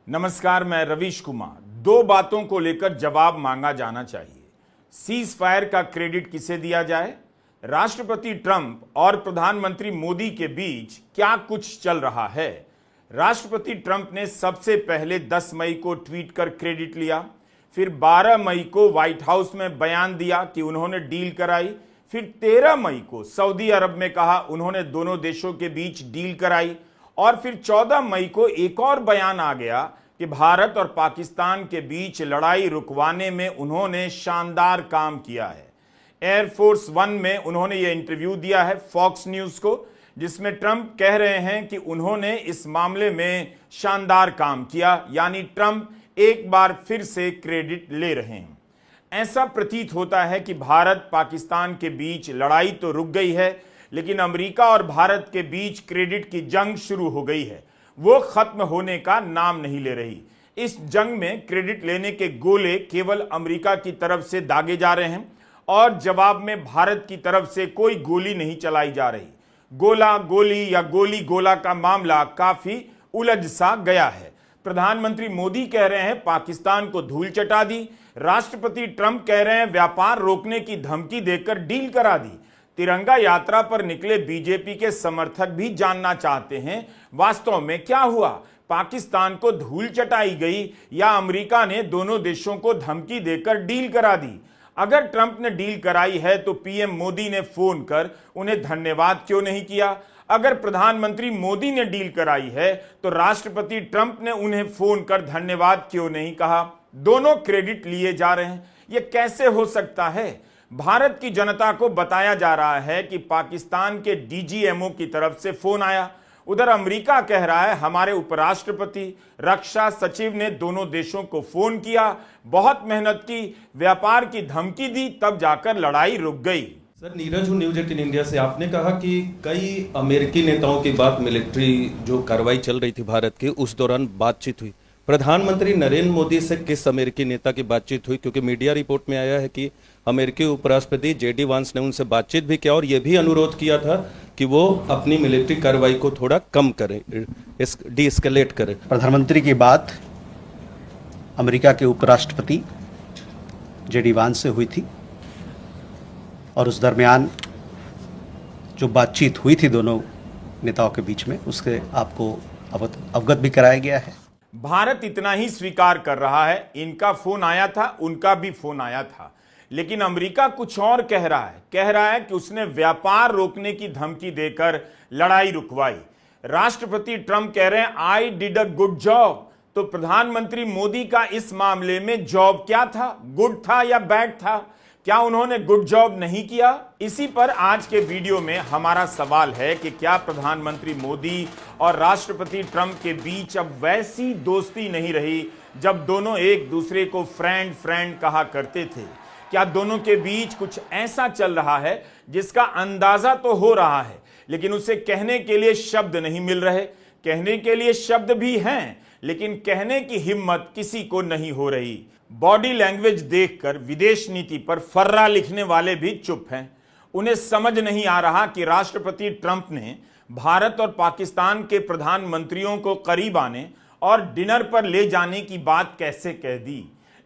नमस्कार, मैं रवीश कुमार। दो बातों को लेकर जवाब मांगा जाना चाहिए। सीज फायर का क्रेडिट किसे दिया जाए? राष्ट्रपति ट्रंप और प्रधानमंत्री मोदी के बीच क्या कुछ चल रहा है? राष्ट्रपति ट्रंप ने सबसे पहले 10 मई को ट्वीट कर क्रेडिट लिया, फिर 12 मई को व्हाइट हाउस में बयान दिया कि उन्होंने डील कराई, फिर 13 मई को सऊदी अरब में कहा उन्होंने दोनों देशों के बीच डील कराई, और फिर 14 मई को एक और बयान आ गया कि भारत और पाकिस्तान के बीच लड़ाई रुकवाने में उन्होंने शानदार काम किया है। एयरफोर्स वन में उन्होंने यह इंटरव्यू दिया है फॉक्स न्यूज को, जिसमें ट्रंप कह रहे हैं कि उन्होंने इस मामले में शानदार काम किया, यानी ट्रंप एक बार फिर से क्रेडिट ले रहे हैं। ऐसा प्रतीत होता है कि भारत पाकिस्तान के बीच लड़ाई तो रुक गई है, लेकिन अमेरिका और भारत के बीच क्रेडिट की जंग शुरू हो गई है। वो खत्म होने का नाम नहीं ले रही। इस जंग में क्रेडिट लेने के गोले केवल अमेरिका की तरफ से दागे जा रहे हैं और जवाब में भारत की तरफ से कोई गोली नहीं चलाई जा रही। गोला गोली या गोली गोला का मामला काफी उलझ सा गया है। प्रधानमंत्री मोदी कह रहे हैं पाकिस्तान को धूल चटा दी, राष्ट्रपति ट्रंप कह रहे हैं व्यापार रोकने की धमकी देकर डील करा दी। तिरंगा यात्रा पर निकले बीजेपी के समर्थक भी जानना चाहते हैं वास्तव में क्या हुआ। पाकिस्तान को धूल चटाई गई या अमेरिका ने दोनों देशों को धमकी देकर डील करा दी? अगर ट्रंप ने डील कराई है तो पीएम मोदी ने फोन कर उन्हें धन्यवाद क्यों नहीं किया? अगर प्रधानमंत्री मोदी ने डील कराई है तो राष्ट्रपति ट्रंप ने उन्हें फोन कर धन्यवाद क्यों नहीं कहा? दोनों क्रेडिट लिए जा रहे हैं, यह कैसे हो सकता है? भारत की जनता को बताया जा रहा है कि पाकिस्तान के डीजीएमओ की तरफ से फोन आया, उधर अमेरिका कह रहा है हमारे उपराष्ट्रपति, रक्षा सचिव ने दोनों देशों को फोन किया, बहुत मेहनत की, व्यापार की धमकी दी, तब जाकर लड़ाई रुक गई। सर, नीरज हूँ, न्यूज 18 इंडिया से। आपने कहा कि कई अमेरिकी नेताओं की बात, मिलिट्री जो कार्रवाई चल रही थी भारत की, उस दौरान बातचीत हुई। प्रधानमंत्री नरेंद्र मोदी से किस अमेरिकी नेता की बातचीत हुई? क्योंकि मीडिया रिपोर्ट में आया है कि अमेरिकी उपराष्ट्रपति जेडी वांस ने उनसे बातचीत भी किया और यह भी अनुरोध किया था कि वो अपनी मिलिट्री कार्रवाई को थोड़ा कम करें, डीएस्केलेट करें। प्रधानमंत्री की बात अमेरिका के उपराष्ट्रपति जेडी वांस से हुई थी और उस दरमियान जो बातचीत हुई थी दोनों नेताओं के बीच में, उसके आपको अवगत भी कराया गया है। भारत इतना ही स्वीकार कर रहा है, इनका फोन आया था, उनका भी फोन आया था, लेकिन अमेरिका कुछ और कह रहा है कि उसने व्यापार रोकने की धमकी देकर लड़ाई रुकवाई। राष्ट्रपति ट्रंप कह रहे हैं I did a good job. तो प्रधानमंत्री मोदी का इस मामले में जॉब क्या था? गुड था या बैड था? क्या उन्होंने गुड जॉब नहीं किया? इसी पर आज के वीडियो में हमारा सवाल है कि क्या प्रधानमंत्री मोदी और राष्ट्रपति ट्रंप के बीच अब वैसी दोस्ती नहीं रही जब दोनों एक दूसरे को फ्रेंड कहा करते थे? क्या दोनों के बीच कुछ ऐसा चल रहा है जिसका अंदाजा तो हो रहा है, लेकिन उसे कहने के लिए शब्द नहीं मिल रहे? कहने के लिए शब्द भी हैं, लेकिन कहने की हिम्मत किसी को नहीं हो रही। बॉडी लैंग्वेज देखकर विदेश नीति पर फर्रा लिखने वाले भी चुप हैं। उन्हें समझ नहीं आ रहा कि राष्ट्रपति ट्रंप ने भारत और पाकिस्तान के प्रधानमंत्रियों को करीब आने और डिनर पर ले जाने की बात कैसे कह दी।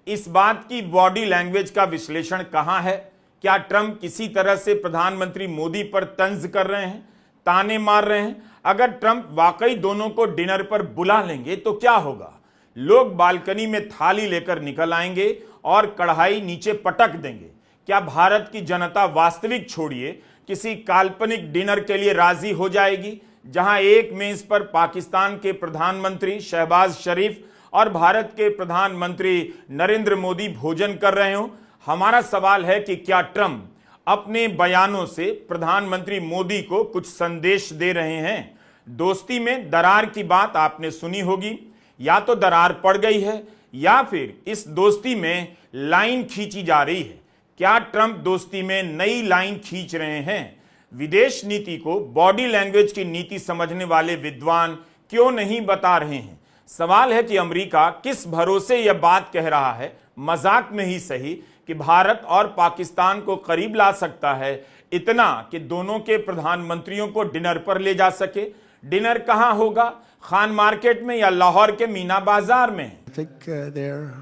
इस बात की बॉडी लैंग्वेज का विश्लेषण कहां है? क्या ट्रंप किसी तरह से प्रधानमंत्री मोदी पर तंज कर रहे हैं, ताने मार रहे हैं? अगर ट्रंप वाकई दोनों को डिनर पर बुला लेंगे तो क्या होगा? लोग बालकनी में थाली लेकर निकल आएंगे और कढ़ाई नीचे पटक देंगे। क्या भारत की जनता वास्तविक छोड़िए किसी काल्पनिक डिनर के लिए राजी हो जाएगी जहां एक मेज पर पाकिस्तान के प्रधानमंत्री शहबाज शरीफ और भारत के प्रधानमंत्री नरेंद्र मोदी भोजन कर रहे हो? हमारा सवाल है कि क्या ट्रंप अपने बयानों से प्रधानमंत्री मोदी को कुछ संदेश दे रहे हैं? दोस्ती में दरार की बात आपने सुनी होगी। या तो दरार पड़ गई है या फिर इस दोस्ती में लाइन खींची जा रही है। क्या ट्रंप दोस्ती में नई लाइन खींच रहे हैं? विदेश नीति को बॉडी लैंग्वेज की नीति समझने वाले विद्वान क्यों नहीं बता रहे हैं? सवाल है कि अमेरिका किस भरोसे यह बात कह रहा है, मजाक में ही सही, कि भारत और पाकिस्तान को करीब ला सकता है, इतना कि दोनों के प्रधानमंत्रियों को डिनर पर ले जा सके। डिनर कहां होगा? खान मार्केट में या लाहौर के मीना बाजार में? I think they're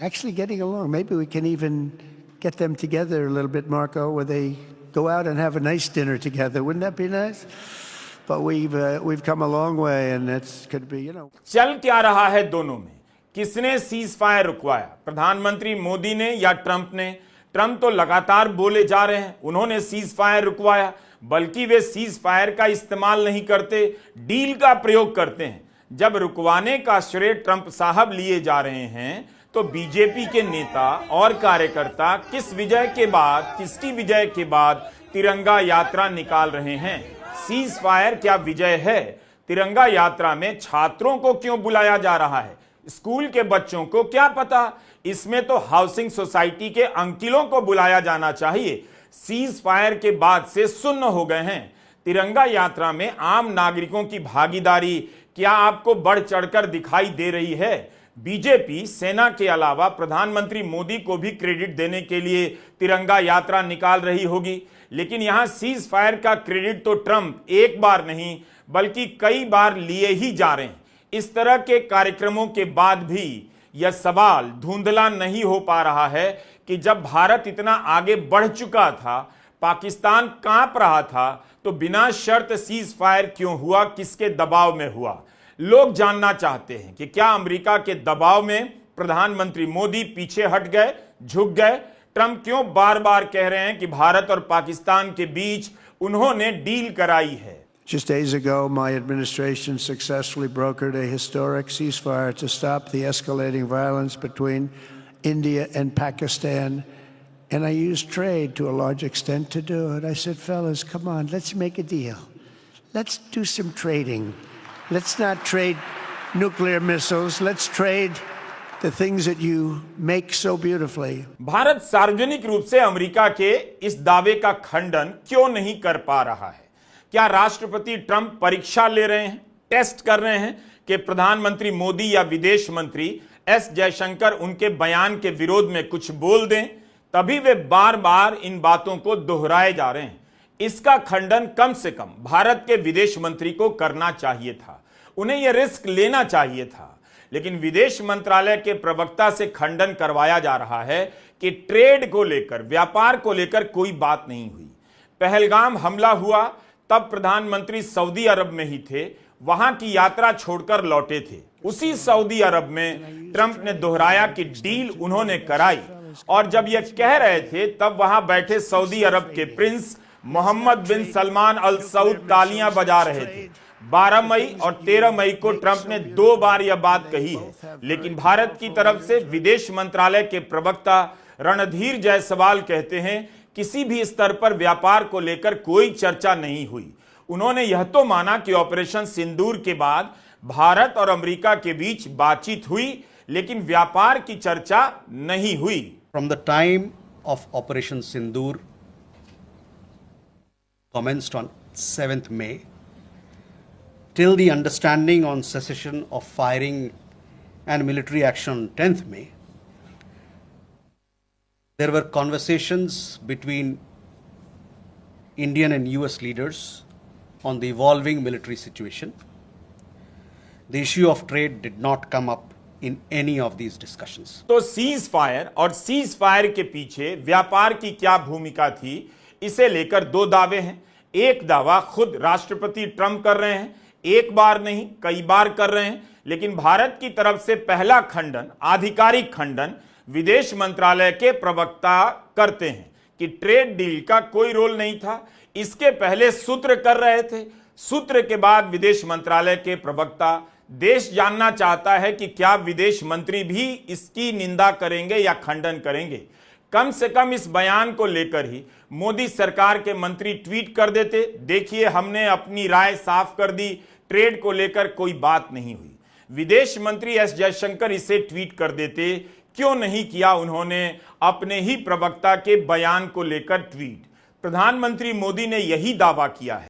actually getting along. Maybe we can even get them together a little bit, Marco, where they go out and have a nice dinner together. Wouldn't that be nice? But we've come a long way, and it's could be, you know. चल क्या रहा है दोनों में? किसने cease fire रुकवाया, प्रधानमंत्री मोदी ने या ट्रंप ने? ट्रंप तो लगातार बोले जा रहे हैं उन्होंने सीज फायर रुकवाया, बल्कि वे सीज फायर का इस्तेमाल नहीं करते, डील का प्रयोग करते हैं। जब रुकवाने का श्रेय ट्रंप साहब लिए जा रहे हैं तो बीजेपी के नेता और कार्यकर्ता किस विजय के बाद, किसकी विजय के बाद तिरंगा यात्रा निकाल रहे हैं? सीज फायर क्या विजय है? तिरंगा यात्रा में छात्रों को क्यों बुलाया जा रहा है? स्कूल के बच्चों को क्या पता? इसमें तो हाउसिंग सोसाइटी के अंकिलों को बुलाया जाना चाहिए। सीज फायर के बाद से सुन्न हो गए हैं। तिरंगा यात्रा में आम नागरिकों की भागीदारी क्या आपको बढ़ चढ़कर दिखाई दे रही है? बीजेपी सेना के अलावा प्रधानमंत्री मोदी को भी क्रेडिट देने के लिए तिरंगा यात्रा निकाल रही होगी, लेकिन यहां सीज फायर का क्रेडिट तो ट्रंप एक बार नहीं बल्कि कई बार लिए ही जा रहे हैं। इस तरह के कार्यक्रमों के बाद भी यह सवाल धुंधला नहीं हो पा रहा है कि जब भारत इतना आगे बढ़ चुका था, पाकिस्तान कांप रहा था, तो बिना शर्त सीज फायर क्यों हुआ, किसके दबाव में हुआ? लोग जानना चाहते हैं कि क्या अमेरिका के दबाव में प्रधानमंत्री मोदी पीछे हट गए, झुक गए? ट्रंप क्यों बार बार कह रहे हैं कि भारत और पाकिस्तान के बीच उन्होंने डील कराई है? Just days ago, my administration successfully brokered a historic ceasefire to stop the escalating violence between India and Pakistan. And I used trade to a large extent to do it. I said, fellas, come on, let's make a deal. Let's do some trading. Let's not trade nuclear missiles. Let's trade the things that you make so beautifully. Bharat सार्वजनिक रूप से America के इस दावे का खंडन क्यों नहीं कर पा रहा है? क्या राष्ट्रपति ट्रंप परीक्षा ले रहे हैं, टेस्ट कर रहे हैं कि प्रधानमंत्री मोदी या विदेश मंत्री एस जयशंकर उनके बयान के विरोध में कुछ बोल दें? तभी वे बार बार इन बातों को दोहराए जा रहे हैं। इसका खंडन कम से कम भारत के विदेश मंत्री को करना चाहिए था, उन्हें यह रिस्क लेना चाहिए था। लेकिन विदेश मंत्रालय के प्रवक्ता से खंडन करवाया जा रहा है कि ट्रेड को लेकर, व्यापार को लेकर कोई बात नहीं हुई। पहलगाम हमला हुआ तब प्रधानमंत्री सऊदी अरब में ही थे, वहां की यात्रा छोड़कर लौटे थे। उसी सऊदी अरब में ट्रंप ने दोहराया कि डील उन्होंने कराई, और जब यह कह रहे थे तब वहां बैठे सऊदी अरब के प्रिंस मोहम्मद बिन सलमान अल सऊद तालियां बजा रहे थे। 12 मई और 13 मई को ट्रंप ने 2 बार यह बात कही है, लेकिन भारत की तरफ से विदेश मंत्रालय के प्रवक्ता रणधीर जायसवाल कहते हैं किसी भी स्तर पर व्यापार को लेकर कोई चर्चा नहीं हुई। उन्होंने यह तो माना कि ऑपरेशन सिंदूर के बाद भारत और अमेरिका के बीच बातचीत हुई, लेकिन व्यापार की चर्चा नहीं हुई। From the time of Operation Sindoor commenced on 7th May till the understanding on cessation of firing and military action on 10th May, there were conversations between Indian and US leaders on the evolving military situation. The issue of trade did not come up in any of these discussions. तो cease fire और cease fire के पीछे व्यापार की क्या भूमिका थी, इसे लेकर 2 दावे हैं। एक दावा खुद राष्ट्रपति ट्रंप कर रहे हैं, एक बार नहीं कई बार कर रहे हैं, लेकिन भारत की तरफ से पहला खंडन, आधिकारिक खंडन विदेश मंत्रालय के प्रवक्ता करते हैं कि ट्रेड डील का कोई रोल नहीं था। इसके पहले सूत्र कर रहे थे, सूत्र के बाद विदेश मंत्रालय के प्रवक्ता। देश जानना चाहता है कि क्या विदेश मंत्री भी इसकी निंदा करेंगे या खंडन करेंगे। कम से कम इस बयान को लेकर ही मोदी सरकार के मंत्री ट्वीट कर देते, देखिए हमने अपनी राय साफ कर दी, ट्रेड को लेकर कोई बात नहीं हुई। विदेश मंत्री एस जयशंकर इसे ट्वीट कर देते, क्यों नहीं किया उन्होंने अपने ही प्रवक्ता के बयान को लेकर ट्वीट? प्रधानमंत्री मोदी ने यही दावा किया है।